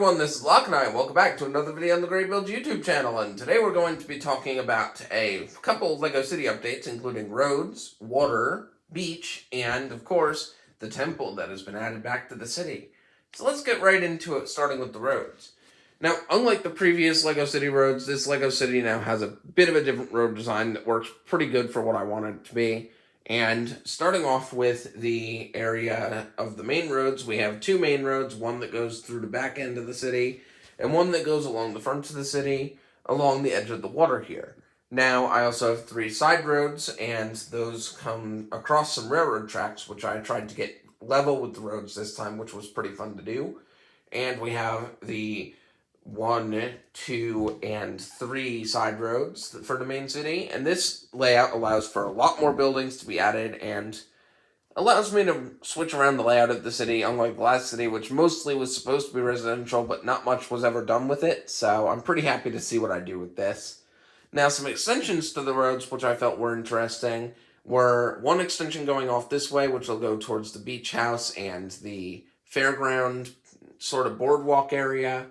everyone, this is Locke and welcome back to another video on the Great Builds YouTube channel, and today we're going to be talking about a couple of LEGO City updates, including roads, water, beach, and, of course, the temple that has been added back to the city. So let's get right into it, starting with the roads. Now, unlike the previous LEGO City roads, this LEGO City now has a bit of a different road design that works pretty good for what I want it to be. And starting off with the area of the main roads, we have two main roads, one that goes through the back end of the city, and one that goes along the front of the city, along the edge of the water here. Now, I also have three side roads, and those come across some railroad tracks, which I tried to get level with the roads this time, which was pretty fun to do. And we have the 1, 2, and 3 side roads for the main city, and this layout allows for a lot more buildings to be added and allows me to switch around the layout of the city, unlike the last city, which mostly was supposed to be residential, but not much was ever done with it, so I'm pretty happy to see what I do with this. Now, some extensions to the roads, which I felt were interesting, were one extension going off this way, which will go towards the beach house and the fairground sort of boardwalk area.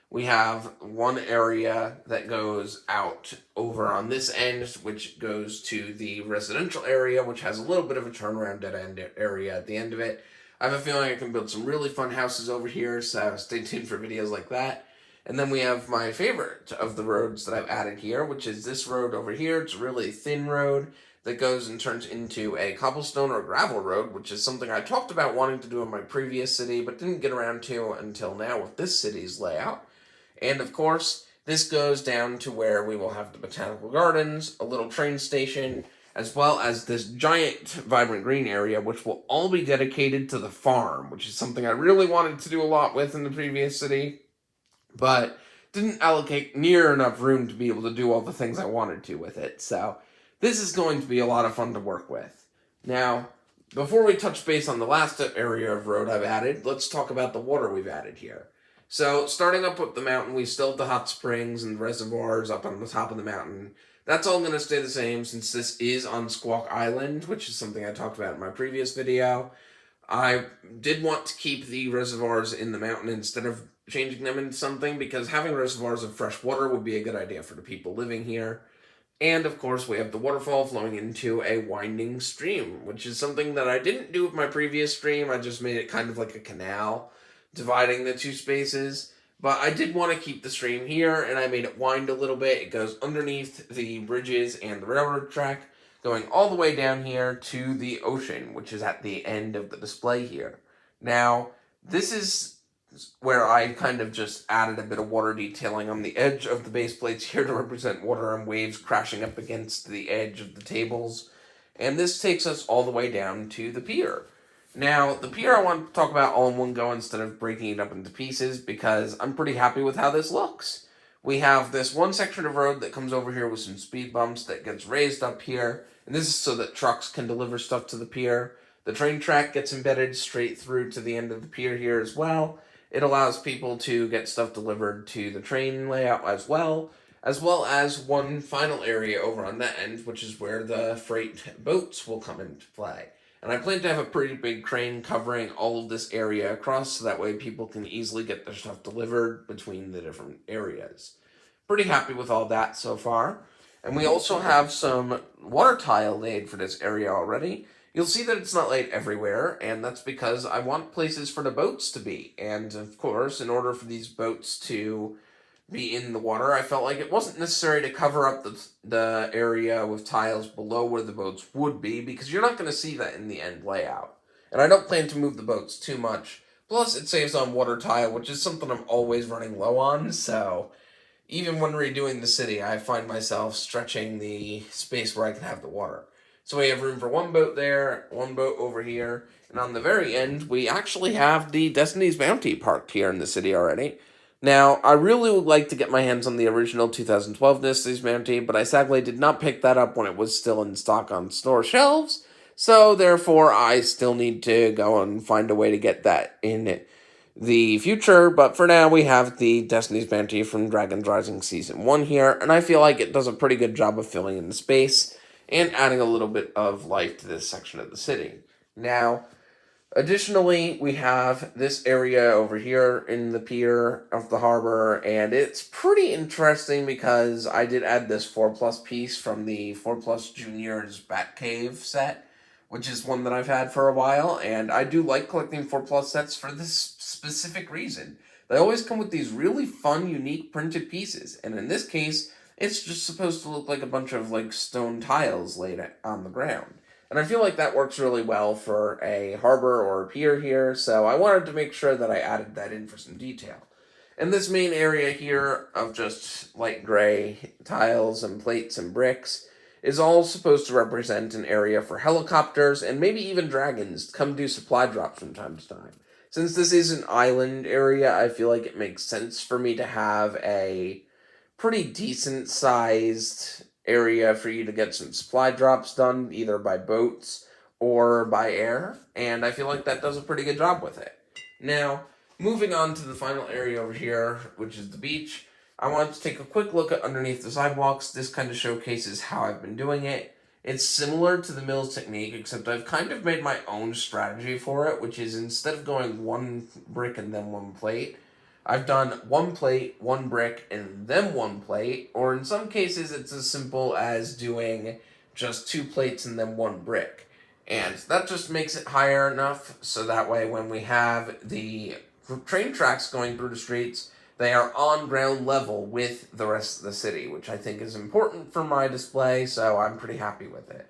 We have one area that goes out over on this end, which goes to the residential area, which has a little bit of a turnaround dead-end area at the end of it. I have a feeling I can build some really fun houses over here, so stay tuned for videos like that. And then we have my favorite of the roads that I've added here, which is this road over here. It's a really thin road that goes and turns into a cobblestone or gravel road, which is something I talked about wanting to do in my previous city, but didn't get around to until now with this city's layout. And of course, this goes down to where we will have the botanical gardens, a little train station, as well as this giant vibrant green area, which will all be dedicated to the farm, which is something I really wanted to do a lot with in the previous city, but didn't allocate near enough room to be able to do all the things I wanted to with it. So this is going to be a lot of fun to work with. Now, before we touch base on the last area of road I've added, let's talk about the water we've added here. So, starting up with the mountain, we still have the hot springs and reservoirs up on the top of the mountain. That's all going to stay the same since this is on Squawk Island, which is something I talked about in my previous video. I did want to keep the reservoirs in the mountain instead of changing them into something, because having reservoirs of fresh water would be a good idea for the people living here. And, of course, we have the waterfall flowing into a winding stream, which is something that I didn't do with my previous stream. I just made it kind of like a canal, dividing the two spaces, but I did want to keep the stream here, and I made it wind a little bit. It goes underneath the bridges and the railroad track, going all the way down here to the ocean, which is at the end of the display here. Now, this is where I kind of just added a bit of water detailing on the edge of the base plates here to represent water and waves crashing up against the edge of the tables, and this takes us all the way down to the pier. Now, the pier I want to talk about all in one go instead of breaking it up into pieces, because I'm pretty happy with how this looks. We have this one section of road that comes over here with some speed bumps that gets raised up here, and this is so that trucks can deliver stuff to the pier. The train track gets embedded straight through to the end of the pier here as well. It allows people to get stuff delivered to the train layout as well as one final area over on that end, which is where the freight boats will come into play. And I plan to have a pretty big crane covering all of this area across, so that way people can easily get their stuff delivered between the different areas. Pretty happy with all that so far. And we also have some water tile laid for this area already. You'll see that it's not laid everywhere, and that's because I want places for the boats to be. And of course, in order for these boats to be in the water, I felt like it wasn't necessary to cover up the area with tiles below where the boats would be, because you're not going to see that in the end layout. And I don't plan to move the boats too much. Plus, it saves on water tile, which is something I'm always running low on, so even when redoing the city, I find myself stretching the space where I can have the water. So we have room for one boat there, one boat over here, and on the very end, we actually have the Destiny's Bounty parked here in the city already. Now, I really would like to get my hands on the original 2012 Destiny's Bounty, but I sadly did not pick that up when it was still in stock on store shelves, so therefore I still need to go and find a way to get that in the future, but for now we have the Destiny's Bounty from Dragon's Rising Season 1 here, and I feel like it does a pretty good job of filling in the space and adding a little bit of life to this section of the city. Now, Additionally, we have this area over here in the pier of the harbor, and it's pretty interesting because I did add this 4+ piece from the 4+ Juniors Batcave set, which is one that I've had for a while, and I do like collecting 4+ sets for this specific reason. They always come with these really fun, unique printed pieces, and in this case, it's just supposed to look like a bunch of like stone tiles laid on the ground. And I feel like that works really well for a harbor or a pier here, so I wanted to make sure that I added that in for some detail. And this main area here of just light gray tiles and plates and bricks is all supposed to represent an area for helicopters and maybe even dragons to come do supply drops from time to time. Since this is an island area, I feel like it makes sense for me to have a pretty decent sized area for you to get some supply drops done, either by boats or by air, and I feel like that does a pretty good job with it. Now, moving on to the final area over here, which is the beach, I wanted to take a quick look at underneath the sidewalks. This kind of showcases how I've been doing it. It's similar to the Mills technique, except I've kind of made my own strategy for it, which is instead of going one brick and then one plate, I've done one plate, one brick, and then one plate, or in some cases it's as simple as doing just 2 plates and then 1 brick. And that just makes it higher enough so that way when we have the train tracks going through the streets, they are on ground level with the rest of the city, which I think is important for my display, so I'm pretty happy with it.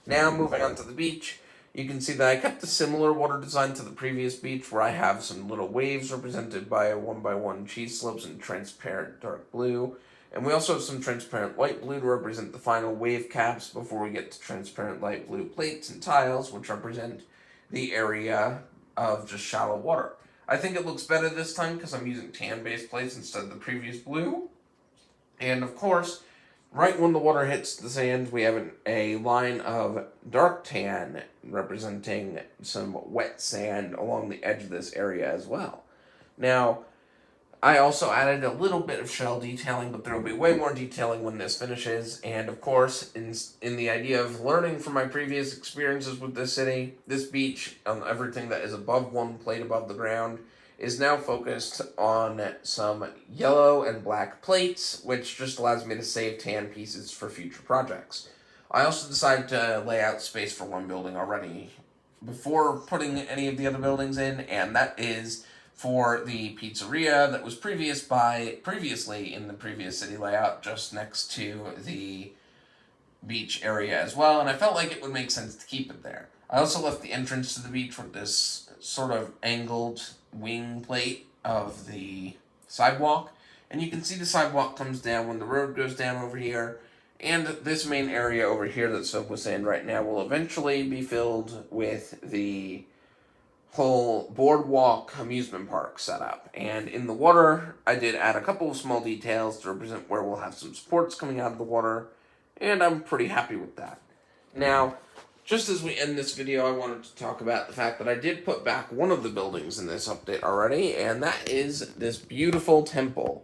Now moving on to the beach. You can see that I kept a similar water design to the previous beach, where I have some little waves represented by 1x1 cheese slopes in transparent dark blue. And we also have some transparent light blue to represent the final wave caps before we get to transparent light blue plates and tiles, which represent the area of just shallow water. I think it looks better this time because I'm using tan-based plates instead of the previous blue. And of course, right when the water hits the sand, we have a line of dark tan representing some wet sand along the edge of this area as well. Now, I also added a little bit of shell detailing, but there will be way more detailing when this finishes. And of course, in the idea of learning from my previous experiences with this city, this beach, everything that is above 1 plate above the ground, is now focused on some yellow and black plates, which just allows me to save tan pieces for future projects. I also decided to lay out space for one building already before putting any of the other buildings in, and that is for the pizzeria that was previously in the previous city layout, just next to the beach area as well, and I felt like it would make sense to keep it there. I also left the entrance to the beach with this sort of angled wing plate of the sidewalk, and you can see the sidewalk comes down when the road goes down over here, and this main area over here that's soaked with sand right now will eventually be filled with the whole boardwalk amusement park setup. And in the water, I did add a couple of small details to represent where we'll have some supports coming out of the water, and I'm pretty happy with that. Now, just as we end this video, I wanted to talk about the fact that I did put back one of the buildings in this update already, and that is this beautiful temple.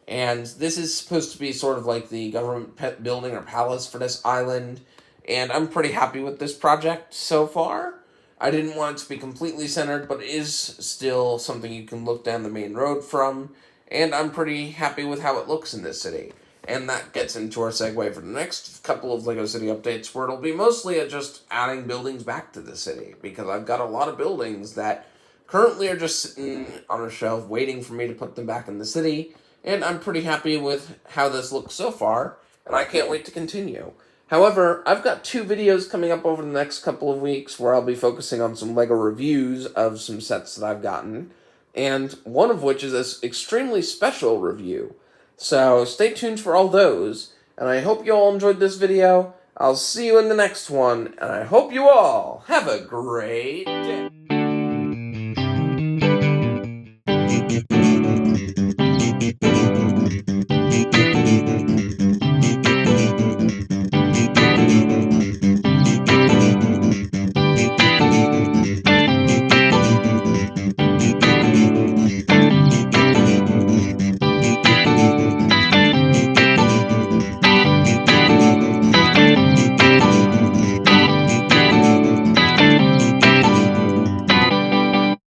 And this is supposed to be sort of like the government pet building or palace for this island, and I'm pretty happy with this project so far. I didn't want it to be completely centered, but it is still something you can look down the main road from, and I'm pretty happy with how it looks in this city. And that gets into our segue for the next couple of LEGO City updates, where it'll be mostly just adding buildings back to the city, because I've got a lot of buildings that currently are just sitting on a shelf waiting for me to put them back in the city, and I'm pretty happy with how this looks so far, and I can't wait to continue. However, I've got 2 videos coming up over the next couple of weeks where I'll be focusing on some LEGO reviews of some sets that I've gotten, and one of which is an extremely special review. So stay tuned for all those, and I hope you all enjoyed this video. I'll see you in the next one, and I hope you all have a great day.